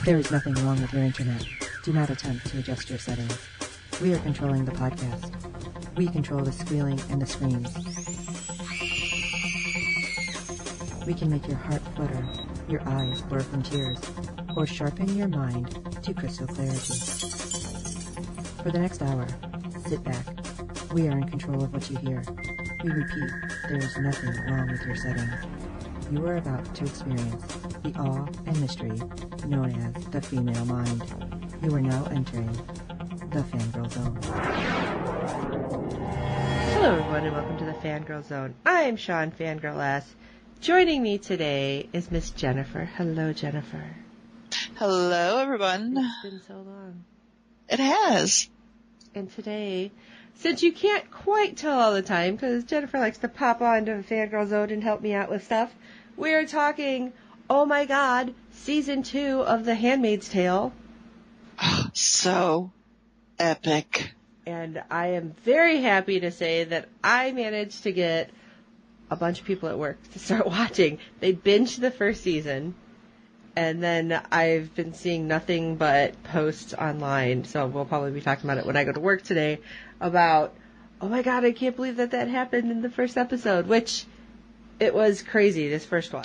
There is nothing wrong with your internet. Do not attempt to adjust your settings. We are controlling the podcast. We control the squealing and the screams. We can make your heart flutter, your eyes blur from tears, or sharpen your mind to crystal clarity. For the next hour, sit back. We are in control of what you hear. We repeat, there is nothing wrong with your settings. You are about to experience the awe and mystery known as the female mind. You are now entering the Fangirl Zone. Hello everyone and welcome to the Fangirl Zone. I am Sean, Fangirl S. Joining me today is Miss Jennifer. Hello, Jennifer. Hello, everyone. It's been so long. It has. And today, since you can't quite tell all the time, because Jennifer likes to pop on to the Fangirl Zone and help me out with stuff, we are talking, oh my god, Season 2 of The Handmaid's Tale. Oh, so epic. And I am very happy to say that I managed to get a bunch of people at work to start watching. They binged the first season, and then I've been seeing nothing but posts online, so we'll probably be talking about it when I go to work today, about, oh my god, I can't believe that happened in the first episode, which it was crazy, this first one.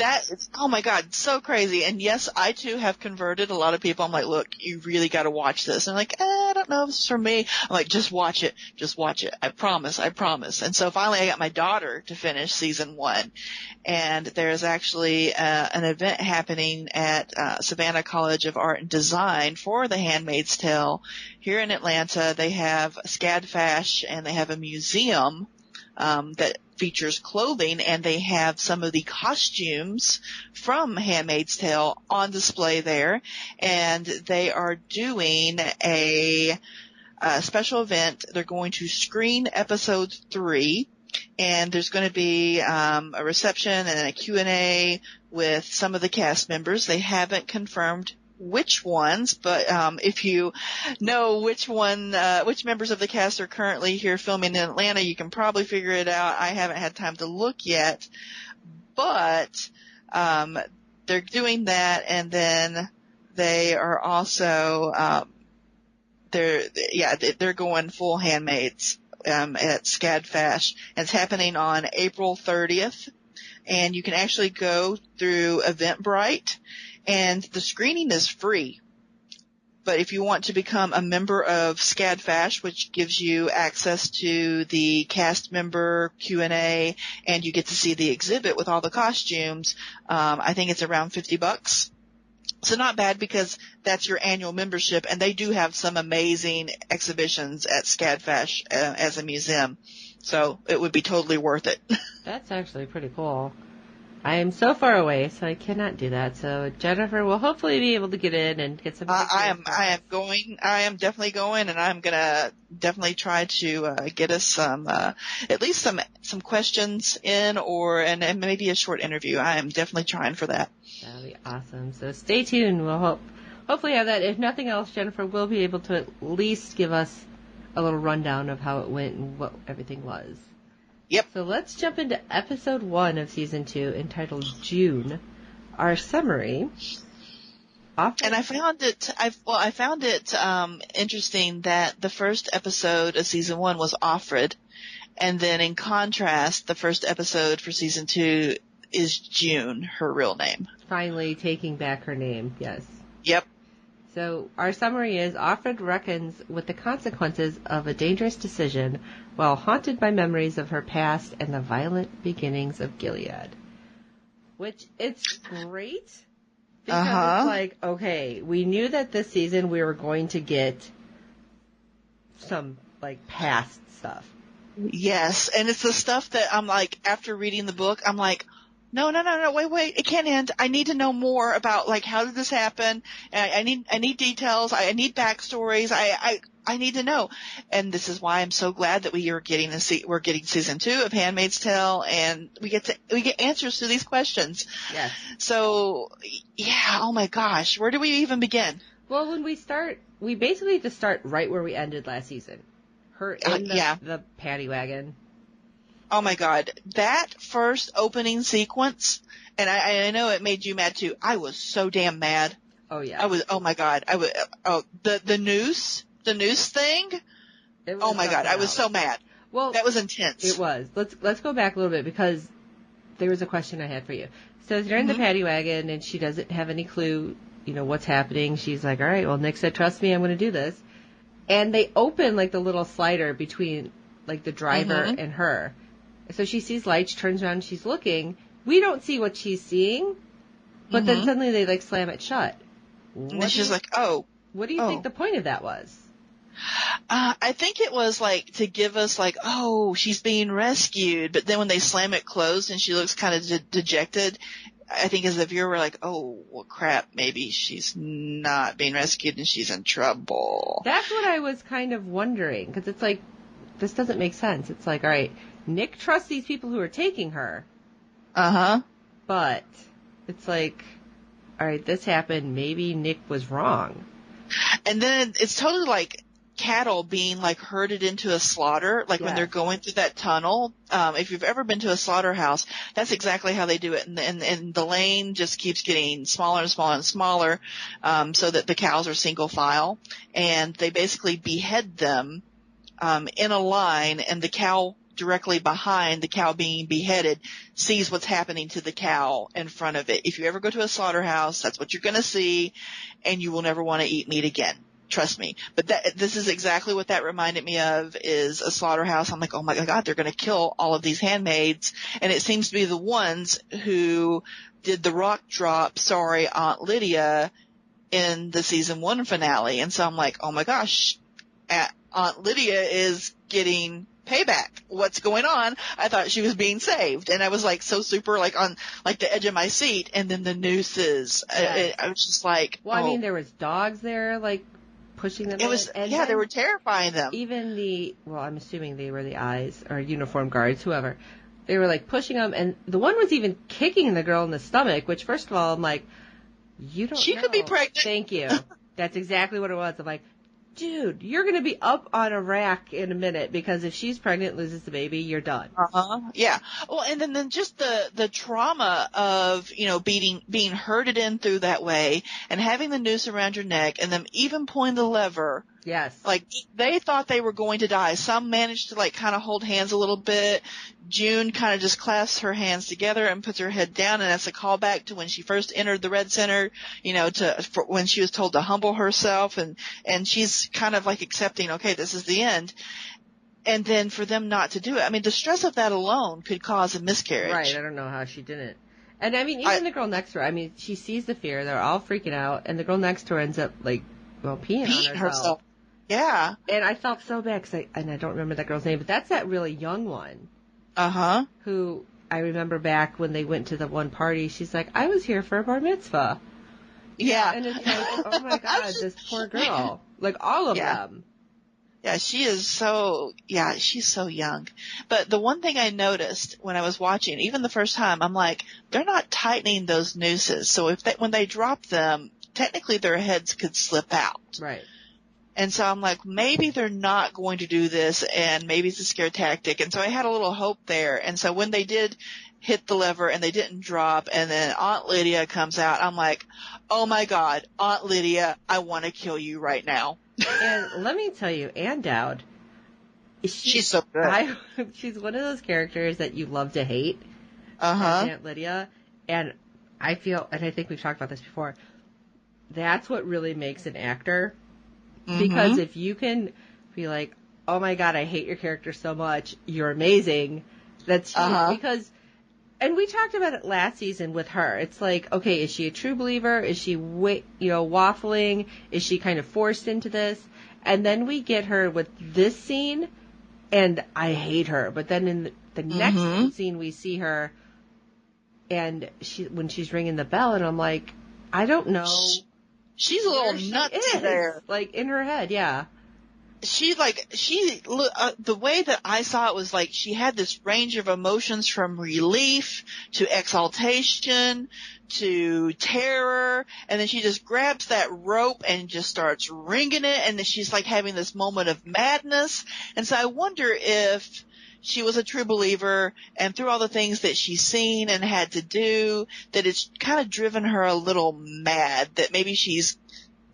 Oh my god, so crazy. And yes, I too have converted a lot of people. I'm like, look, you really gotta watch this. And I'm like, I don't know if it's for me. I'm like, just watch it. I promise. And so finally I got my daughter to finish season 1. And there's actually an event happening at Savannah College of Art and Design for The Handmaid's Tale here in Atlanta. They have SCAD-FASH and they have a museum that features clothing, and they have some of the costumes from Handmaid's Tale on display there, and they are doing a special event. They're going to screen episode 3, and there's going to be a reception and a Q&A with some of the cast members. They haven't confirmed which ones, but if you know which members of the cast are currently here filming in Atlanta, you can probably figure it out. I haven't had time to look yet, but they're doing that, and then they are also they're going full Handmaids at SCAD-FASH, and it's happening on April 30th, and you can actually go through Eventbrite. And the screening is free. But if you want to become a member of SCAD-FASH, which gives you access to the cast member Q&A, and you get to see the exhibit with all the costumes, I think it's around $50. So not bad, because that's your annual membership, and they do have some amazing exhibitions at SCAD-FASH as a museum. So it would be totally worth it. That's actually pretty cool. I am so far away, so I cannot do that. So Jennifer will hopefully be able to get in and get some. I am definitely going, and I'm gonna definitely try to get us some, at least some questions in, and maybe a short interview. I am definitely trying for that. That'll be awesome. So stay tuned. We'll hopefully have that. If nothing else, Jennifer will be able to at least give us a little rundown of how it went and what everything was. Yep. So let's jump into episode 1 of season 2, entitled June. Our summary. And I found it interesting that the first episode of season 1 was Offred, and then in contrast, the first episode for season 2 is June, her real name. Finally taking back her name, yes. Yep. So our summary is, Offred reckons with the consequences of a dangerous decision while haunted by memories of her past and the violent beginnings of Gilead. Which, it's great, because it's like, okay, we knew that this season we were going to get some, like, past stuff. Yes, and it's the stuff that I'm like, after reading the book, I'm like, no, wait, it can't end. I need to know more about, like, how did this happen? I need details. I need backstories. I need to know. And this is why I'm so glad that we're getting season 2 of Handmaid's Tale, and we get answers to these questions. Yes. So, yeah, oh my gosh, where do we even begin? Well, when we start, we basically just start right where we ended last season. Her in the paddy wagon. Oh my god, that first opening sequence, and I know it made you mad too. I was so damn mad. Oh yeah. oh my God. The noose thing. Oh my God. I was so mad. Well, that was intense. It was. Let's go back a little bit because there was a question I had for you. So they're in the paddy wagon and she doesn't have any clue, what's happening. She's like, all right, well, Nick said, trust me, I'm going to do this. And they open like the little slider between like the driver and her. So she sees lights, turns around, she's looking. We don't see what she's seeing, but then suddenly they like slam it shut. And then she's like, oh. What do you think the point of that was? I think it was like to give us like, oh, she's being rescued. But then when they slam it closed and she looks kind of dejected, I think as the viewer we're like, oh, well, crap, maybe she's not being rescued and she's in trouble. That's what I was kind of wondering, because it's like, this doesn't make sense. It's like, all right, Nick trusts these people who are taking her. But it's like, all right, this happened. Maybe Nick was wrong. And then it's totally like cattle being like herded into a slaughter, like when they're going through that tunnel. If you've ever been to a slaughterhouse, that's exactly how they do it. And the lane just keeps getting smaller and smaller and smaller, so that the cows are single file. And they basically behead them, in a line, and the cow directly behind the cow being beheaded sees what's happening to the cow in front of it. If you ever go to a slaughterhouse, that's what you're going to see, and you will never want to eat meat again. Trust me. But this is exactly what that reminded me of, is a slaughterhouse. I'm like, oh my God, they're going to kill all of these handmaids. And it seems to be the ones who did the rock drop, sorry, Aunt Lydia, in the season 1 finale. And so I'm like, oh my gosh, Aunt Lydia is getting payback. What's going on? I thought she was being saved, and I was like so super like on like the edge of my seat. And then the nooses, I was just like, well, I mean, there was dogs there like pushing them. It was they were terrifying them. Even I'm assuming they were the eyes or uniformed guards, whoever. They were like pushing them, and the one was even kicking the girl in the stomach. Which, first of all, I'm like, you don't. She know. could be pregnant. Thank you. That's exactly what it was. I'm like, dude, you're going to be up on a rack in a minute, because if she's pregnant, loses the baby, you're done. Yeah. Well, and then just the trauma of, being herded in through that way and having the noose around your neck and them even pulling the lever. Yes. Like, they thought they were going to die. Some managed to like kind of hold hands a little bit. June kind of just clasps her hands together and puts her head down, and that's a callback to when she first entered the Red Center, for when she was told to humble herself, and she's kind of like accepting, okay, this is the end. And then for them not to do it, I mean, the stress of that alone could cause a miscarriage. Right, I don't know how she didn't. And I mean, even the girl next to her, I mean, she sees the fear, they're all freaking out, and the girl next to her ends up like, peeing on herself. Yeah. And I felt so bad, and I don't remember that girl's name, but that's that really young one. Who I remember back when they went to the one party, she's like, I was here for a bar mitzvah. Yeah. And it's like, oh my God, this poor girl. Like, all of them. Yeah, she's so young. But the one thing I noticed when I was watching, even the first time, I'm like, they're not tightening those nooses. So when they drop them, technically their heads could slip out. Right. And so I'm like, maybe they're not going to do this, and maybe it's a scare tactic. And so I had a little hope there. And so when they did hit the lever and they didn't drop, and then Aunt Lydia comes out, I'm like, oh my God, Aunt Lydia, I want to kill you right now. And let me tell you, Ann Dowd, she's so good. She's one of those characters that you love to hate. Aunt Lydia. And I feel, and I think we've talked about this before, that's what really makes an actor. Because if you can be like, oh my God, I hate your character so much, you're amazing. That's huge. Because, and we talked about it last season with her. It's like, okay, is she a true believer? Is she, waffling? Is she kind of forced into this? And then we get her with this scene, and I hate her. But then in the next scene, we see her, and when she's ringing the bell, and I'm like, I don't know. She's a little nuts there. Like, in her head, yeah. The way that I saw it was like she had this range of emotions from relief to exaltation to terror, and then she just grabs that rope and just starts ringing it, and then she's like having this moment of madness. And so I wonder if she was a true believer, and through all the things that she's seen and had to do, that it's kind of driven her a little mad, that maybe she's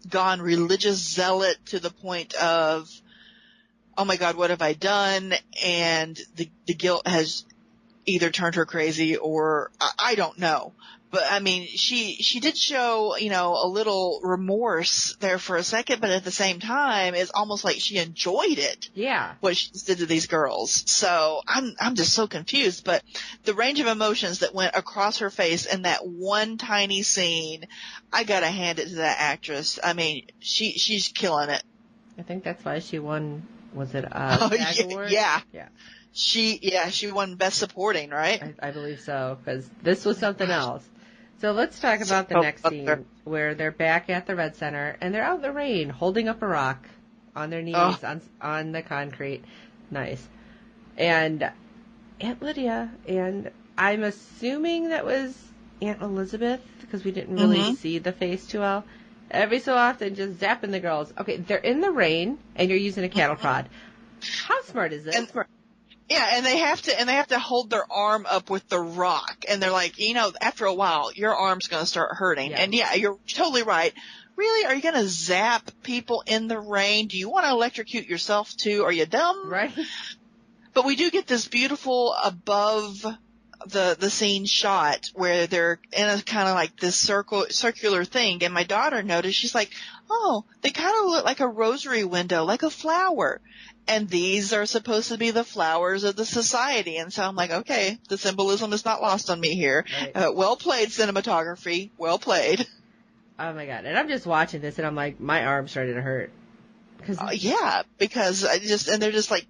gone religious zealot to the point of, oh my God, what have I done? And the guilt has either turned her crazy or I don't know. But I mean, she did show, a little remorse there for a second, but at the same time, it's almost like she enjoyed it. Yeah. What she did to these girls. So I'm just so confused, but the range of emotions that went across her face in that one tiny scene, I gotta hand it to that actress. I mean, she's killing it. I think that's why she won, was it SAG Award? Yeah. Yeah. She won Best Supporting, right? I believe so, because this was something else. So let's talk about the next scene where they're back at the Red Center and they're out in the rain holding up a rock on their knees on the concrete. Nice. And Aunt Lydia, and I'm assuming that was Aunt Elizabeth because we didn't really see the face too well. Every so often just zapping the girls. Okay, they're in the rain and you're using a cattle prod. How smart is this? Yeah, and they have to hold their arm up with the rock, and they're like, after a while, your arm's going to start hurting. Yeah. And yeah, you're totally right. Really, are you going to zap people in the rain? Do you want to electrocute yourself too? Are you dumb? Right. But we do get this beautiful above the scene shot where they're in a kind of like this circular thing, and my daughter noticed, she's like, oh, they kind of look like a rosary window, like a flower. And these are supposed to be the flowers of the society. And so I'm like, okay, the symbolism is not lost on me here. Right. Well played, cinematography. Well played. Oh, my God. And I'm just watching this, and I'm like, my arm's starting to hurt. Yeah, because and they're just like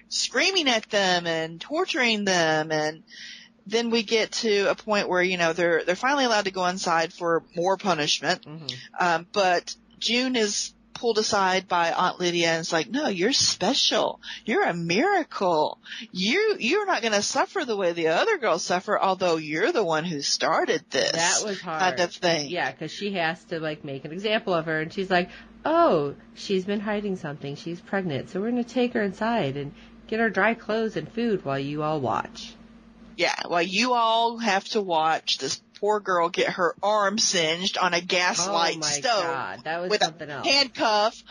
screaming at them and torturing them. And then we get to a point where, they're finally allowed to go inside for more punishment. Mm-hmm. But June is pulled aside by Aunt Lydia and it's like, no, you're special. You're a miracle. You're not going to suffer the way the other girls suffer, although you're the one who started this. That was hard. Kind of thing. Yeah, because she has to make an example of her, and she's like, oh, she's been hiding something. She's pregnant, so we're going to take her inside and get her dry clothes and food while you all watch. Yeah, while you all have to watch this poor girl get her arm singed on a gaslight stove. God, that was with something else. Handcuff.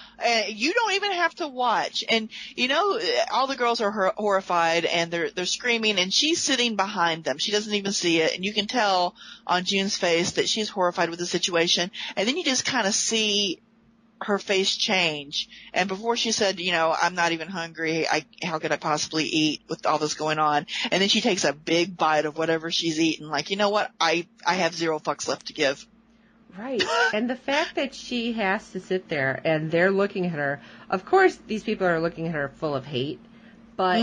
You don't even have to watch. And all the girls are horrified and they're screaming, and she's sitting behind them. She doesn't even see it, and you can tell on June's face that she's horrified with the situation. And then you just kind of see her face change. And before she said, I'm not even hungry. How could I possibly eat with all this going on? And then she takes a big bite of whatever she's eaten. Like, you know what? I have zero fucks left to give. Right. And the fact that she has to sit there and they're looking at her, of course, these people are looking at her full of hate, but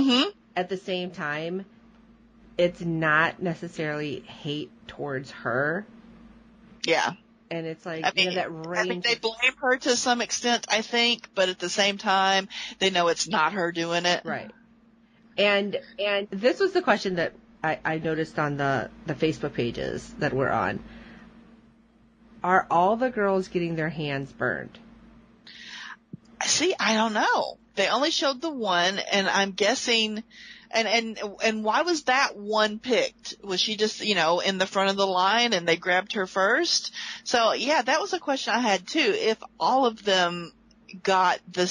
at the same time, it's not necessarily hate towards her. Yeah. And it's like, that range. I think they blame her to some extent, I think, but at the same time, they know it's not her doing it. Right. And this was the question that I noticed on the Facebook pages that we're on. Are all the girls getting their hands burned? See, I don't know. They only showed the one, and I'm guessing. And why was that one picked? Was she just, in the front of the line and they grabbed her first? So yeah, that was a question I had too. If all of them got the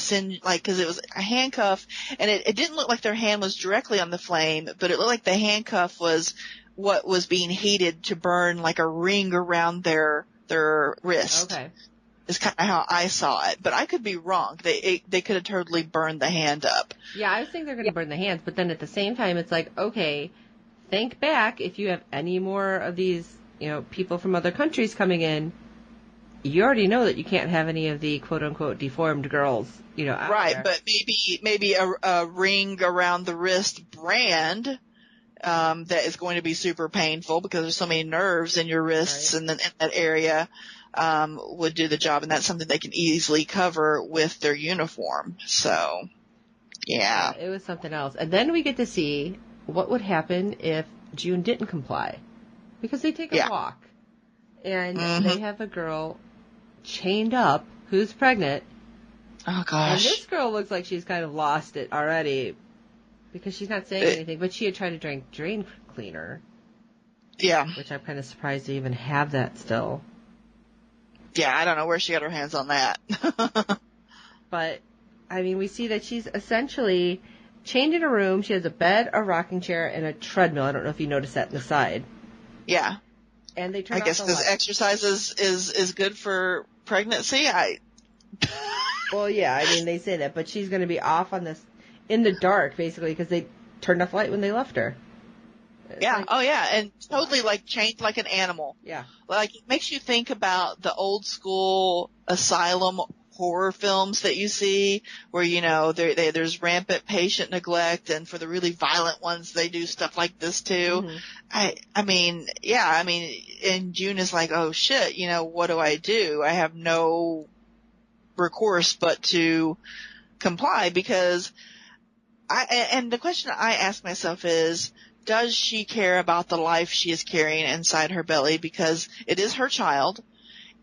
cause it was a handcuff, and it didn't look like their hand was directly on the flame, but it looked like the handcuff was what was being heated to burn like a ring around their wrist. Okay. Is kind of how I saw it, but I could be wrong. They could have totally burned the hand up. Yeah, I think they're going to burn the hands, but then at the same time, it's like, okay, think back. If you have any more of these, people from other countries coming in, you already know that you can't have any of the quote unquote deformed girls, out right, there. But maybe a ring around the wrist brand. That is going to be super painful because there's so many nerves in your wrists and then in that area. Would do the job, and that's something they can easily cover with their uniform. So, yeah. It was something else. And then we get to see what would happen if June didn't comply. Because they take a walk, and they have a girl chained up who's pregnant. Oh, gosh. And this girl looks like she's kind of lost it already. Because she's not saying anything, but she had tried to drink drain cleaner. Yeah. Which I'm kind of surprised to even have that still. Yeah, I don't know where she got her hands on that. But, I mean, we see that she's essentially chained in a room. She has a bed, a rocking chair, and a treadmill. I don't know if you noticed that in the side. Yeah. And they turn off I guess the because light. exercise is good for pregnancy. Well, yeah, I mean, they say that, but she's going to be off on this, in the dark, basically, because they turned off light when they left her. Yeah. Like, Oh, yeah. And totally, like, chained like an animal. yeah. Like, it makes you think about the old school asylum horror films that you see where, you know, there's rampant patient neglect, and for the really violent ones, they do stuff like this too. Mm-hmm. I mean, and June is like, oh shit, you know, what do? I have no recourse but to comply, because and the question I ask myself is, does she care about the life she is carrying inside her belly? Because it is her child.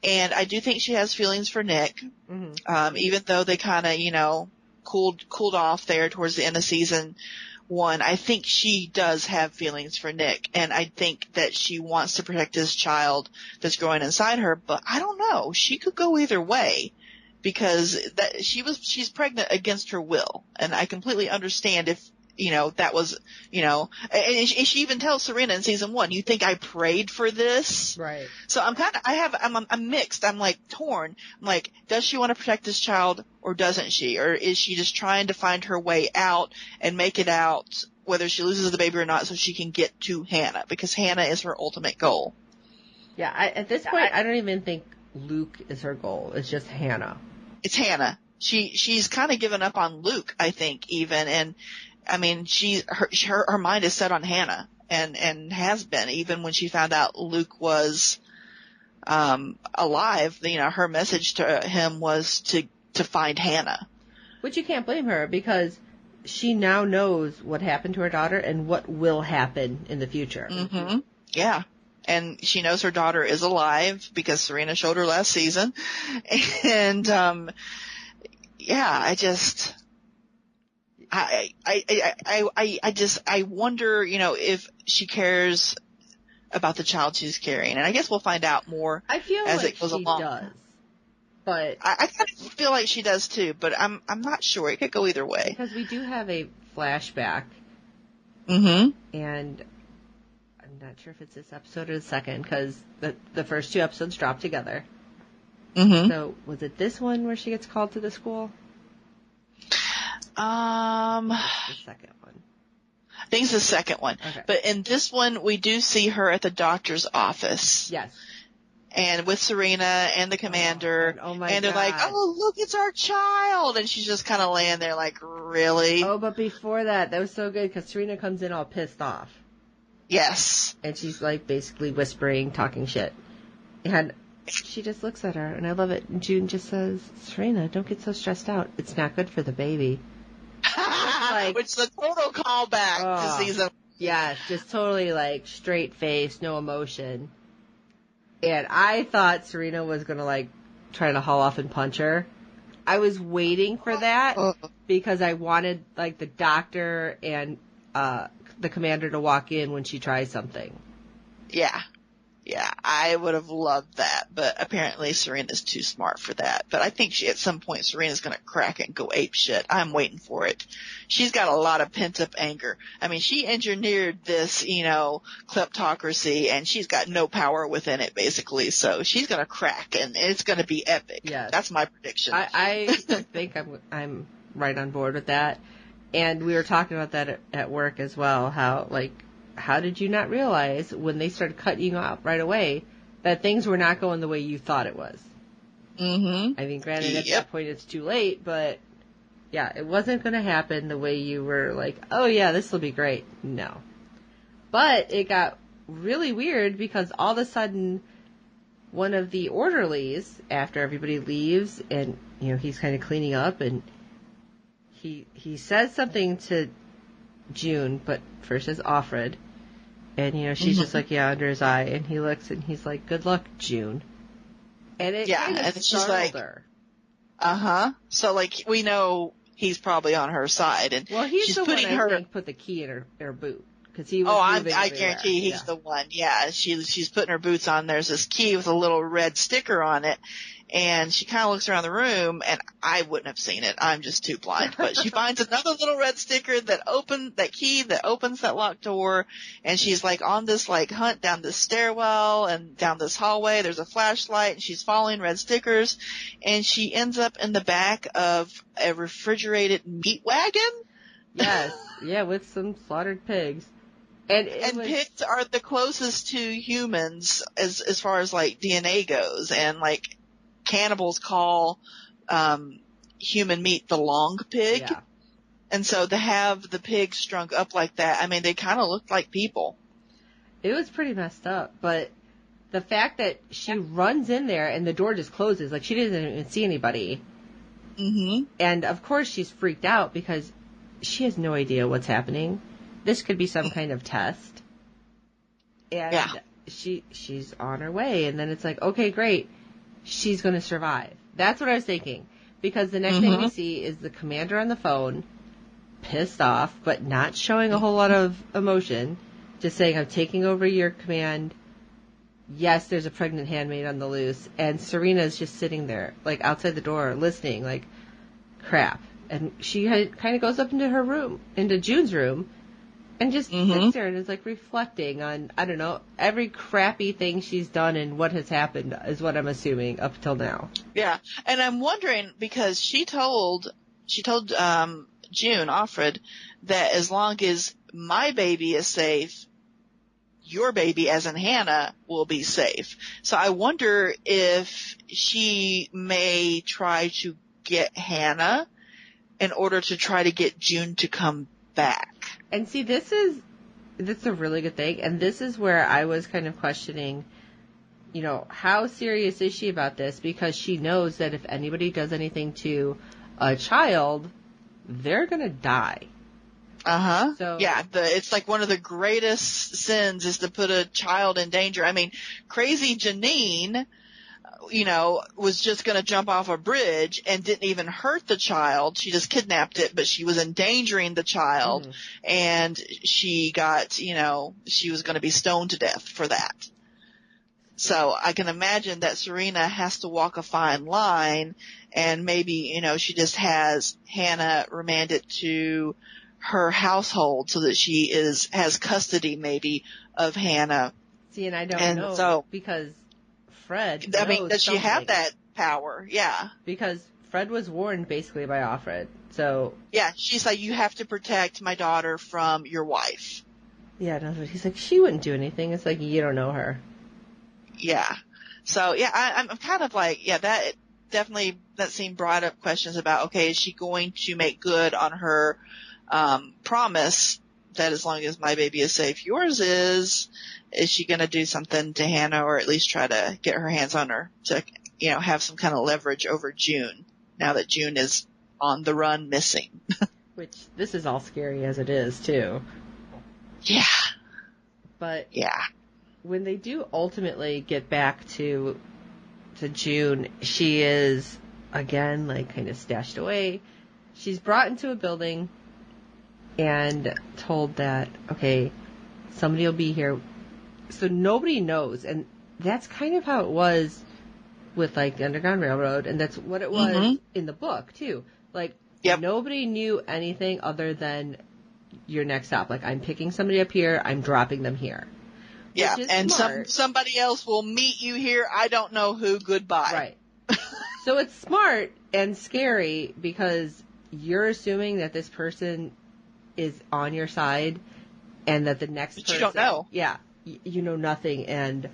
And I do think she has feelings for Nick, even though they kind of, you know, cooled off there towards the end of season 1. I think she does have feelings for Nick, and I think that she wants to protect this child that's growing inside her. But I don't know. She could go either way, because she's pregnant against her will, and I completely understand if, you know, that was, you know, and she even tells Serena in season 1, you think I prayed for this? Right. So I'm mixed. I'm like torn. I'm like, does she want to protect this child or doesn't she? Or is she just trying to find her way out and make it out whether she loses the baby or not so she can get to Hannah? Because Hannah is her ultimate goal. Yeah, at this point, I don't even think Luke is her goal. It's just Hannah. It's Hannah. She's kind of given up on Luke, I think, even. And I mean, her mind is set on Hannah, and has been, even when she found out Luke was alive. You know, her message to him was to find Hannah. Which you can't blame her, because she now knows what happened to her daughter and what will happen in the future. Mm-hmm. Yeah. And she knows her daughter is alive because Serena showed her last season. And, I wonder, you know, if she cares about the child she's carrying. And I guess we'll find out more as it goes along. Does. But I kind of feel like she does too, but I'm not sure. It could go either way. Because we do have a flashback. Mm-hmm. And I'm not sure if it's this episode or the second, because the first 2 episodes drop together. Mm-hmm. So was it this one where she gets called to the school? The second one. I think it's the second one. Okay. But in this one, we do see her at the doctor's office. Yes. And with Serena and the commander. And they're like, oh, look, it's our child. And she's just kind of laying there like, really? Oh, but before that was so good, because Serena comes in all pissed off. Yes. And she's like basically whispering, talking shit. And she just looks at her, and I love it. And June just says, Serena, don't get so stressed out. It's not good for the baby. Like, which is a total callback to season. Yeah, just totally like straight face, no emotion. And I thought Serena was going to like try to haul off and punch her. I was waiting for that because I wanted like the doctor and the commander to walk in when she tries something. Yeah. Yeah, I would have loved that, but apparently Serena's too smart for that. But I think at some point Serena's going to crack it and go ape shit. I'm waiting for it. She's got a lot of pent up anger. I mean, she engineered this, you know, kleptocracy, and she's got no power within it, basically. So she's going to crack, and it's going to be epic. Yes. That's my prediction. I think I'm right on board with that. And we were talking about that at work as well, how did you not realize when they started cutting you off right away that things were not going the way you thought it was? Mm-hmm. I mean, granted, at that point it's too late, but yeah, it wasn't going to happen the way you were like, oh yeah, this will be great. No. But it got really weird because all of a sudden one of the orderlies, after everybody leaves and, you know, he's kind of cleaning up, and he says something to June, but first says Offred. And, you know, she's just like, yeah, under his eye. And he looks and he's like, good luck, June. And it kind of and she's like, her. uh-huh. So, like, we know he's probably on her side. And well, he's she's the putting one I her. think put the key in her boot because he was. I moving everywhere. guarantee he's the one. Yeah, she's putting her boots on. There's this key with a little red sticker on it, and she kind of looks around the room, and I wouldn't have seen it. I'm just too blind. But she finds another little red sticker that key that opens that locked door, and she's like on this like hunt down this stairwell and down this hallway. There's a flashlight, and she's following red stickers, and she ends up in the back of a refrigerated meat wagon. Yes, yeah, with some slaughtered pigs. And pigs are the closest to humans as far as like DNA goes, and like cannibals call human meat the long pig. Yeah. And so to have the pig strung up like that, I mean, they kind of looked like people. It was pretty messed up, but the fact that she runs in there and the door just closes, like she doesn't even see anybody. Mm-hmm. And of course she's freaked out because she has no idea what's happening. This could be some kind of test. And she's on her way. And then it's like, okay, great. She's going to survive. That's what I was thinking. Because the next thing we see is the commander on the phone, pissed off, but not showing a whole lot of emotion. Just saying, I'm taking over your command. Yes, there's a pregnant handmaid on the loose. And Serena's just sitting there, like outside the door, listening, like, crap. And she kind of goes up into her room, into June's room, and just sits there and is like reflecting on, I don't know, every crappy thing she's done and what has happened is what I'm assuming up till now. Yeah. And I'm wondering because she told June, Offred, that as long as my baby is safe, your baby, as in Hannah, will be safe. So I wonder if she may try to get Hannah in order to try to get June to come back. And see, that's a really good thing. And this is where I was kind of questioning, you know, how serious is she about this? Because she knows that if anybody does anything to a child, they're going to die. Uh-huh. So, yeah, it's like one of the greatest sins is to put a child in danger. I mean, crazy Janine, you know, was just going to jump off a bridge and didn't even hurt the child. She just kidnapped it, but she was endangering the child, and she got, you know, she was going to be stoned to death for that. So I can imagine that Serena has to walk a fine line, and maybe, you know, she just has Hannah remanded to her household so that she has custody maybe of Hannah. See, and I don't know, so, because Fred I mean, does she something. have that power? Yeah. Because Fred was warned basically by Offred. So yeah, she's like, you have to protect my daughter from your wife. Yeah, no, he's like, she wouldn't do anything. It's like, you don't know her. Yeah. So yeah, I'm kind of like, yeah, that scene brought up questions about, okay, is she going to make good on her promise that as long as my baby is safe, yours is she going to do something to Hannah, or at least try to get her hands on her to, you know, have some kind of leverage over June now that June is on the run missing. Which, this is all scary as it is too. Yeah. But yeah, when they do ultimately get back to June, she is again like kind of stashed away. She's brought into a building and told that, okay, somebody will be here. So nobody knows. And that's kind of how it was with, like, the Underground Railroad. And that's what it was in the book, too. Like, nobody knew anything other than your next stop. Like, I'm picking somebody up here, I'm dropping them here. Yeah, and somebody else will meet you here. I don't know who. Goodbye. Right. So it's smart and scary because you're assuming that this person is on your side and that the next person... you don't know. Yeah. You know nothing. And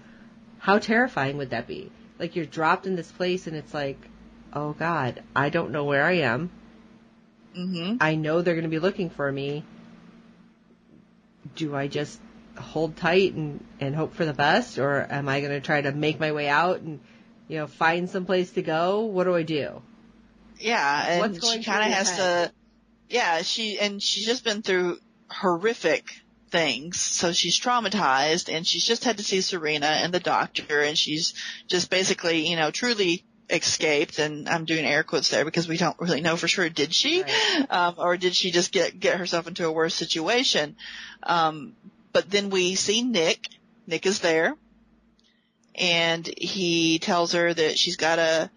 how terrifying would that be? Like, you're dropped in this place and it's like, oh, God, I don't know where I am. Mm-hmm. I know they're going to be looking for me. Do I just hold tight and hope for the best? Or am I going to try to make my way out and, you know, find some place to go? What do I do? Yeah, and she kind of has to... Yeah, she's just been through horrific things, so she's traumatized, and she's just had to see Serena and the doctor, and she's just basically, you know, truly escaped, and I'm doing air quotes there because we don't really know for sure. Did she? Right. Or did she just get herself into a worse situation? But then we see Nick. Nick is there, and he tells her that she's got to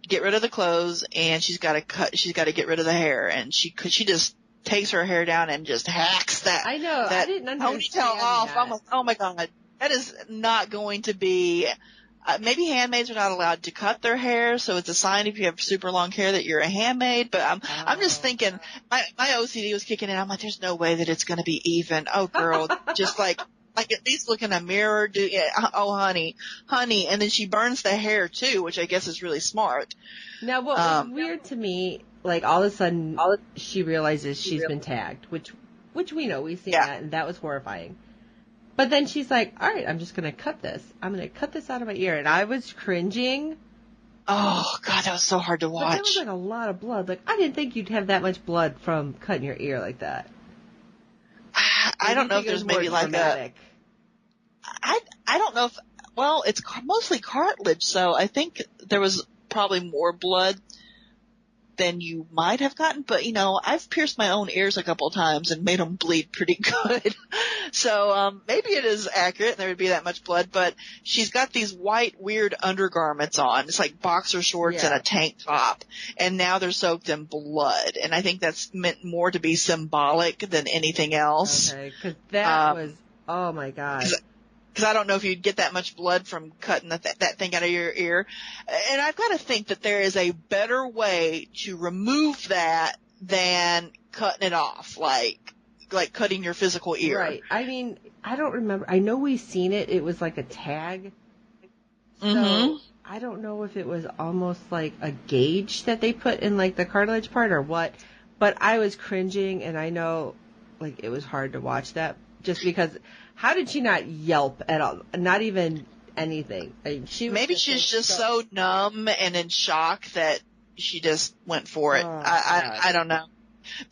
get rid of the clothes and she's got to get rid of the hair, and she just takes her hair down and just hacks that. I know. That I didn't understand ponytail off. that. I'm like, oh my God, that is not going to be. Maybe handmaids are not allowed to cut their hair, so it's a sign if you have super long hair that you're a handmaid. But I'm just thinking, my OCD was kicking in. I'm like, there's no way that it's going to be even. Oh, girl, just like at least look in a mirror. Oh, honey, and then she burns the hair too, which I guess is really smart. Now, what was weird to me, like all of a sudden, she realizes she's been tagged, which we know, we've seen that, and that was horrifying. But then she's like, all right, I'm just going to cut this. I'm going to cut this out of my ear. And I was cringing. Oh, God, that was so hard to watch. But that was like a lot of blood. Like, I didn't think you'd have that much blood from cutting your ear like that. I don't know if there's maybe like dramatic. I don't know if, well, it's mostly cartilage, so I think there was probably more blood than you might have gotten, but I've pierced my own ears a couple of times and made them bleed pretty good. So, maybe it is accurate and there would be that much blood, but she's got these white weird undergarments on. It's like boxer shorts and a tank top, and now they're soaked in blood. And I think that's meant more to be symbolic than anything else. Okay, cause that was, oh my God. Because I don't know if you'd get that much blood from cutting that thing out of your ear. And I've got to think that there is a better way to remove that than cutting it off, like cutting your physical ear. Right. I mean, I don't remember. I know we've seen it. It was like a tag. So I don't know if it was almost like a gauge that they put in like the cartilage part or what. But I was cringing, and I know like it was hard to watch that just because. How did she not yelp at all? Not even anything. Maybe she's just so numb and in shock that she just went for it. Oh, I don't know.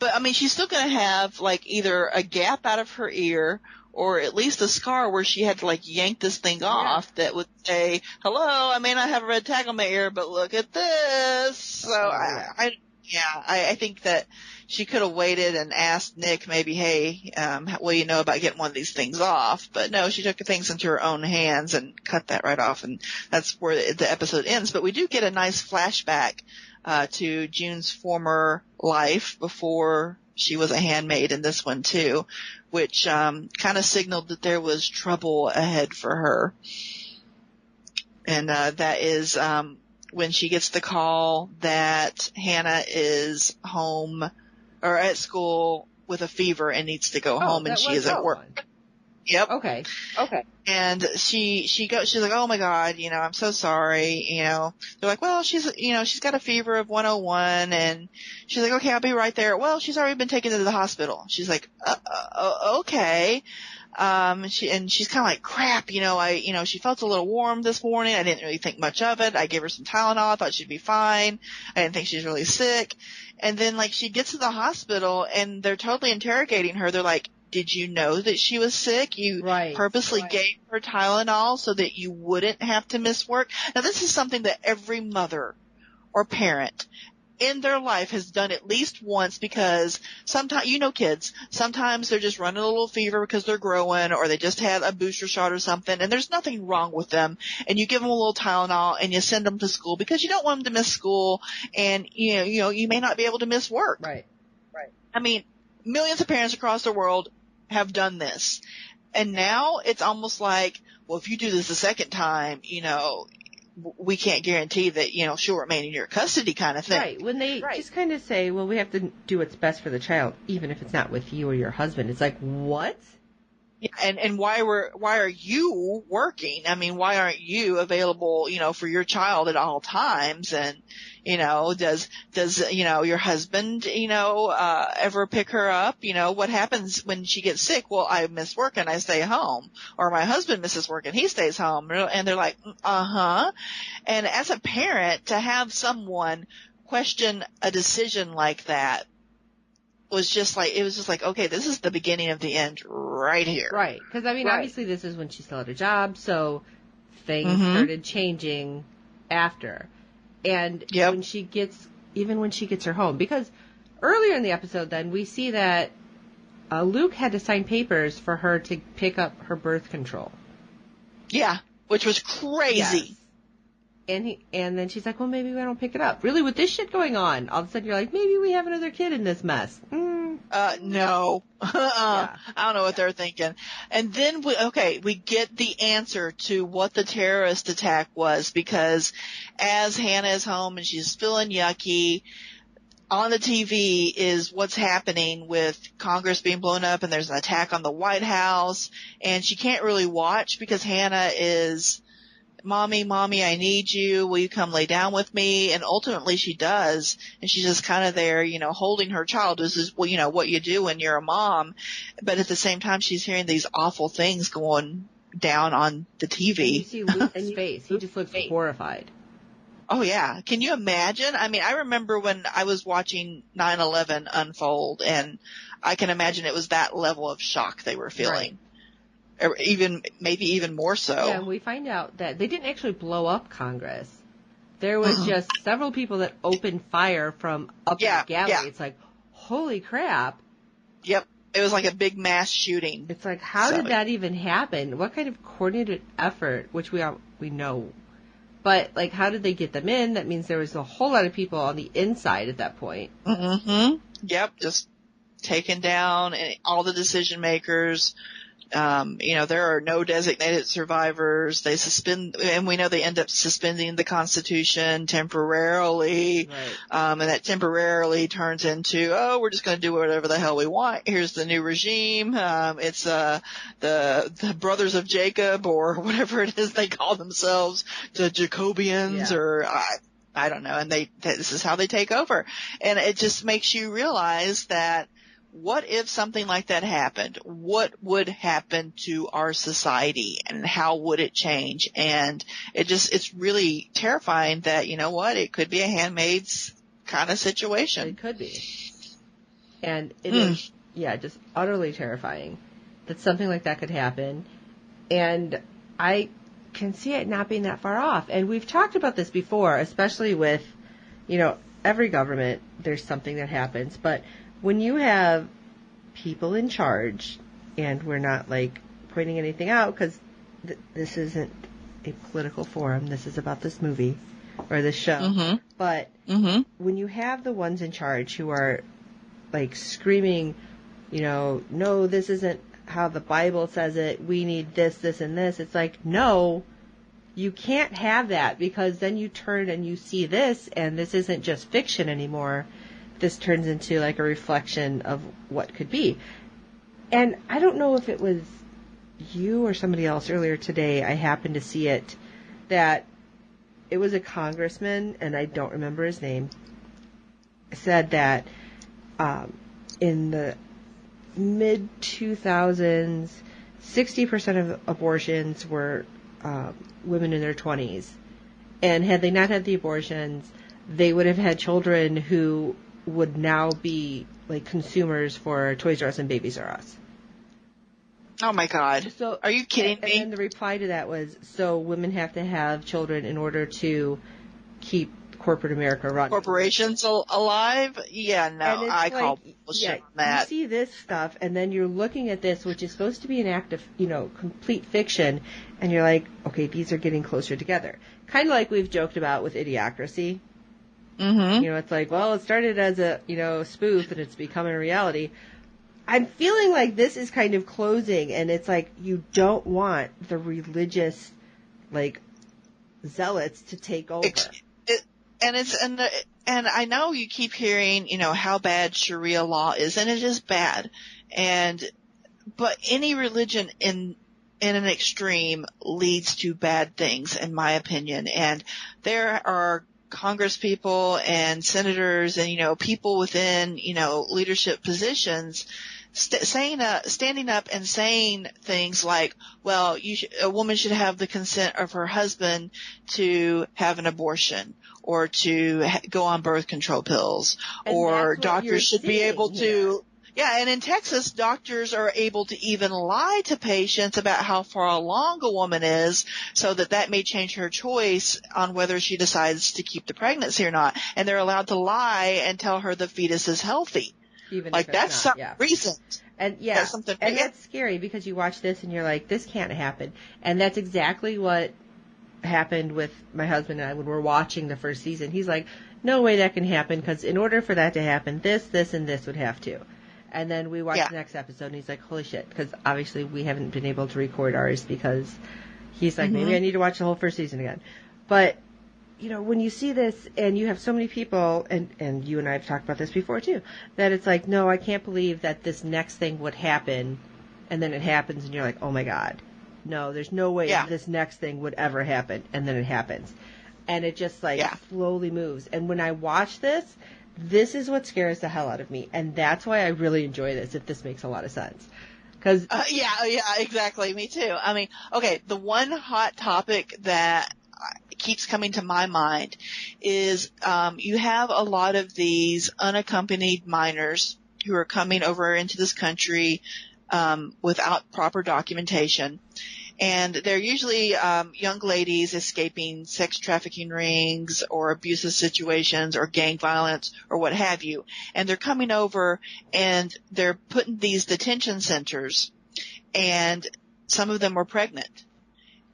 But I mean, she's still going to have like either a gap out of her ear or at least a scar where she had to like yank this thing off that would say, hello, I may not have a red tag on my ear, but look at this. So I think that she could have waited and asked Nick maybe, hey, what do you know about getting one of these things off? But no, she took things into her own hands and cut that right off, and that's where the episode ends. But we do get a nice flashback to June's former life before she was a handmaid in this one too, which kind of signaled that there was trouble ahead for her. And that is when she gets the call that Hannah is home or at school with a fever and needs to go home, and she is at work. One. Yep. Okay. And she's like, oh my God, I'm so sorry. They're like, well, she's got a fever of 101, and she's like, okay, I'll be right there. Well, she's already been taken to the hospital. She's like, okay. She's kind of like, crap, she felt a little warm this morning. I didn't really think much of it. I gave her some Tylenol. I thought she'd be fine. I didn't think she's really sick. And then like she gets to the hospital and they're totally interrogating her. They're like, did you know that she was sick? You purposely gave her Tylenol so that you wouldn't have to miss work. Now this is something that every mother or parent in their life has done at least once, because sometimes, kids, sometimes they're just running a little fever because they're growing, or they just had a booster shot or something, and there's nothing wrong with them, and you give them a little Tylenol and you send them to school because you don't want them to miss school, and you may not be able to miss work. Right. I mean, millions of parents across the world have done this, and now it's almost like, well, if you do this a second time, we can't guarantee that, she'll remain in your custody kind of thing. Right. When they just kind of say, well, we have to do what's best for the child, even if it's not with you or your husband. It's like, what? Yeah, and why are you working? I mean, why aren't you available, for your child at all times? And, does your husband, ever pick her up? What happens when she gets sick? Well, I miss work and I stay home, or my husband misses work and he stays home. And they're like, And as a parent, to have someone question a decision like that was just like, okay, this is the beginning of the end right here. Right. Because, I mean, obviously this is when she still had a job, so things started changing after. And Yep. when she gets her home, because earlier in the episode, then we see that Luke had to sign papers for her to pick up her birth control. Yeah, which was crazy. Yes. And then she's like, well, maybe we don't pick it up. Really, with this shit going on, all of a sudden you're like, maybe we have another kid in this mess. No. Yeah. I don't know what they're thinking. And then we get the answer to what the terrorist attack was, because as Hannah is home and she's feeling yucky, on the TV is what's happening with Congress being blown up, and there's an attack on the White House, and she can't really watch because Hannah is, Mommy, I need you. Will you come lay down with me? And ultimately she does. And she's just kind of there, holding her child. This is, what you do when you're a mom. But at the same time, she's hearing these awful things going down on the TV. And you see Luke's face. He just looks horrified. Oh, yeah. Can you imagine? I mean, I remember when I was watching 9/11 unfold, and I can imagine it was that level of shock they were feeling. Right. Or maybe even more so. Yeah, and we find out that they didn't actually blow up Congress. There was just several people that opened fire from up in the gallery. Yeah. It's like, holy crap. Yep. It was like a big mass shooting. It's like, how did that even happen? What kind of coordinated effort, which we know. But, like, how did they get them in? That means there was a whole lot of people on the inside at that point. Mm-hmm. Yep. Just taking down all the decision makers. There are no designated survivors. They and we know they end up suspending the Constitution temporarily. Right. And that temporarily turns into, we're just going to do whatever the hell we want. Here's the new regime. It's, the Brothers of Jacob, or whatever it is they call themselves, the Jacobians, or I don't know. And this is how they take over. And it just makes you realize that, what if something like that happened? What would happen to our society, and how would it change? And it's really terrifying that, it could be a Handmaid's kind of situation. It could be. And it is, just utterly terrifying that something like that could happen. And I can see it not being that far off. And we've talked about this before, especially with, every government, there's something that happens. But when you have people in charge, and we're not pointing anything out because this isn't a political forum, this is about this movie or this show, but when you have the ones in charge who are screaming, no, this isn't how the Bible says it, we need this, this, and this, it's like, no, you can't have that, because then you turn and you see this, and this isn't just fiction anymore. This turns into a reflection of what could be. And I don't know if it was you or somebody else earlier today, I happened to see it, that it was a congressman, and I don't remember his name, said that in the mid-2000s, 60% of abortions were women in their 20s. And had they not had the abortions, they would have had children who would now be consumers for Toys R Us and Babies R Us. Oh my God. So, are you kidding me? And then the reply to that was, so women have to have children in order to keep corporate America running. Corporations alive? Yeah, no, I call bullshit on that. You see this stuff, and then you're looking at this, which is supposed to be an act of, complete fiction, and you're like, okay, these are getting closer together. Kind of like we've joked about with Idiocracy. Mm-hmm. It's like, well, it started as a, spoof, and it's becoming a reality. I'm feeling like this is kind of closing, and it's like you don't want the religious, zealots to take over. And I know you keep hearing, how bad Sharia law is, and it is bad. But any religion in an extreme leads to bad things, in my opinion. And there are Congress people and senators and, people within, leadership positions standing up and saying things like, well, a woman should have the consent of her husband to have an abortion, or to go on birth control pills, and or doctors should be able to, Yeah, and in Texas, doctors are able to even lie to patients about how far along a woman is, so that may change her choice on whether she decides to keep the pregnancy or not. And they're allowed to lie and tell her the fetus is healthy. Even like if it's that's not, something recent. And That's something and that's scary because you watch this and you're like, this can't happen. And that's exactly what happened with my husband and I when we're watching the first season. He's like, no way that can happen, because in order for that to happen, this, and this would have to. And then we watch the next episode and he's like, holy shit, because obviously we haven't been able to record ours because he's like, maybe I need to watch the whole first season again. But, you know, when you see this and you have so many people, and you and I have talked about this before too, that it's like, no, I can't believe that this next thing would happen, and then it happens and you're like, oh my God, no, there's no way this next thing would ever happen, and then it happens. And it just slowly moves. And when I watch this is what scares the hell out of me. And that's why I really enjoy this, if this makes a lot of sense. Cause yeah, exactly. Me too. I mean, okay, the one hot topic that keeps coming to my mind is you have a lot of these unaccompanied minors who are coming over into this country without proper documentation. And they're usually young ladies escaping sex trafficking rings or abusive situations or gang violence or what have you. And they're coming over and they're put in these detention centers, and some of them are pregnant.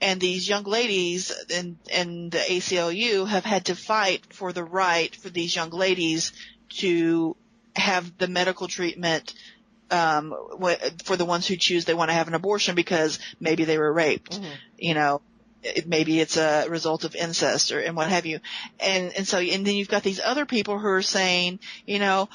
And these young ladies in the ACLU have had to fight for the right for these young ladies to have the medical treatment for the ones who choose they want to have an abortion because maybe they were raped. You know, maybe it's a result of incest and what have you. And then you've got these other people who are saying, you know,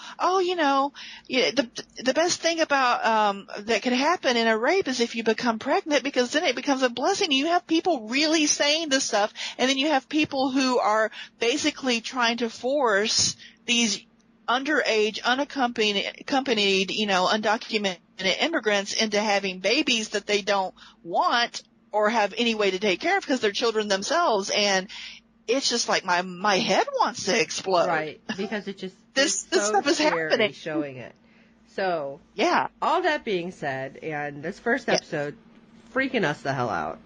the best thing about that could happen in a rape is if you become pregnant, because then it becomes a blessing. You have people really saying this stuff, and then you have people who are basically trying to force these underage, unaccompanied, you know, undocumented immigrants into having babies that they don't want or have any way to take care of because they're children themselves. And it's just like my head wants to explode. Right, because it just this stuff is happening. Showing it. So yeah. All that being said, and this first episode freaking us the hell out.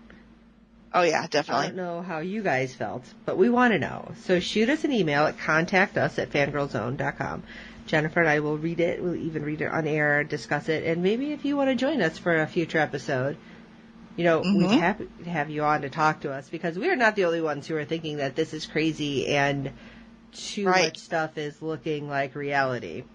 Oh, yeah, definitely. I don't know how you guys felt, but we want to know. So shoot us an email at contactus@fangirlzone.com. Jennifer and I will read it. We'll even read it on air, discuss it, and maybe if you want to join us for a future episode, you know, we'd happy to have you on to talk to us, because we are not the only ones who are thinking that this is crazy and too much stuff is looking like reality.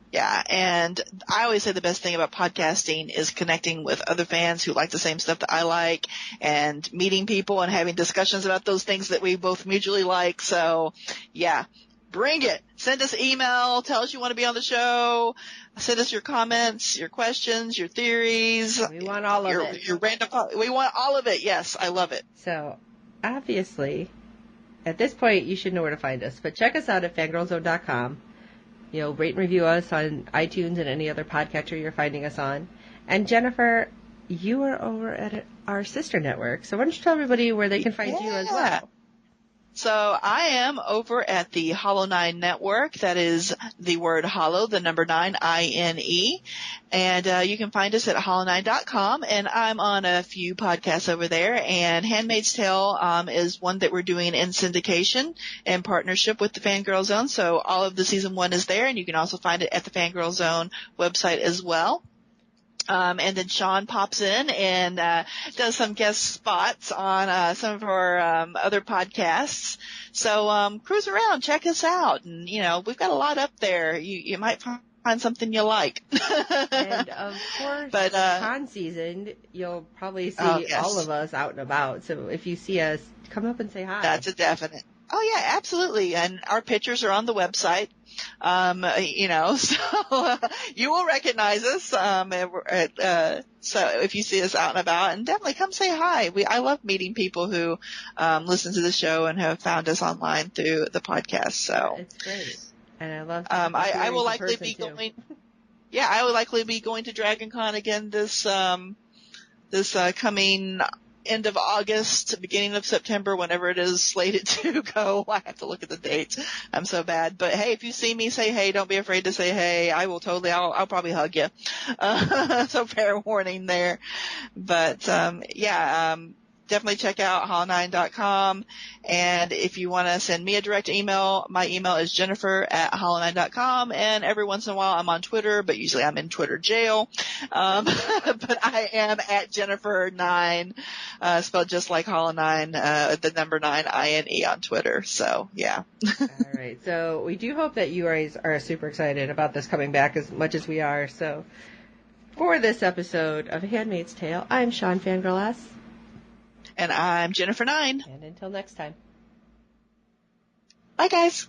Yeah, and I always say the best thing about podcasting is connecting with other fans who like the same stuff that I like, and meeting people and having discussions about those things that we both mutually like. So, yeah, bring it. Send us email. Tell us you want to be on the show. Send us your comments, your questions, your theories. We want all of it. Your random. We want all of it. Yes, I love it. So, obviously, at this point, you should know where to find us. But check us out at fangirlzone.com. You know, rate and review us on iTunes and any other podcatcher you're finding us on. And Jennifer, you are over at our sister network. So why don't you tell everybody where they can find you as well? So I am over at the Hollow 9 Network. That is the word hollow, the number 9, I-N-E. And you can find us at hollow9.com. And I'm on a few podcasts over there. And Handmaid's Tale is one that we're doing in syndication in partnership with the Fangirl Zone. So all of the season 1 is there. And you can also find it at the Fangirl Zone website as well. And then Sean pops in and does some guest spots on some of our other podcasts. So cruise around, check us out, and you know, we've got a lot up there. You might find something you like. And of course, con season, you'll probably see all of us out and about. So if you see us, come up and say hi. That's a definite. Oh yeah, absolutely. And our pictures are on the website. You know, so you will recognize us. So if you see us out and about, and definitely come say hi. I love meeting people who listen to the show and have found us online through the podcast. So it's great, and I love. I will likely be going. Yeah, I will likely be going to Dragon Con again this coming end of August, beginning of September, whenever it is slated to go. I have to look at the dates. I'm so bad. But hey, if you see me, say hey. Don't be afraid to say hey. I will totally, I'll probably hug you. So fair warning there. But, definitely check out hollow9.com. And if you want to send me a direct email, my email is jennifer@hollow9.com. And every once in a while I'm on Twitter, but usually I'm in Twitter jail. But I am at Jennifer9, spelled just like Hollow9, the number 9, INE on Twitter. So yeah. All right. So we do hope that you guys are super excited about this coming back as much as we are. So for this episode of Handmaid's Tale, I'm Sean Fangirl S. And I'm Jennifer9. And until next time. Bye, guys.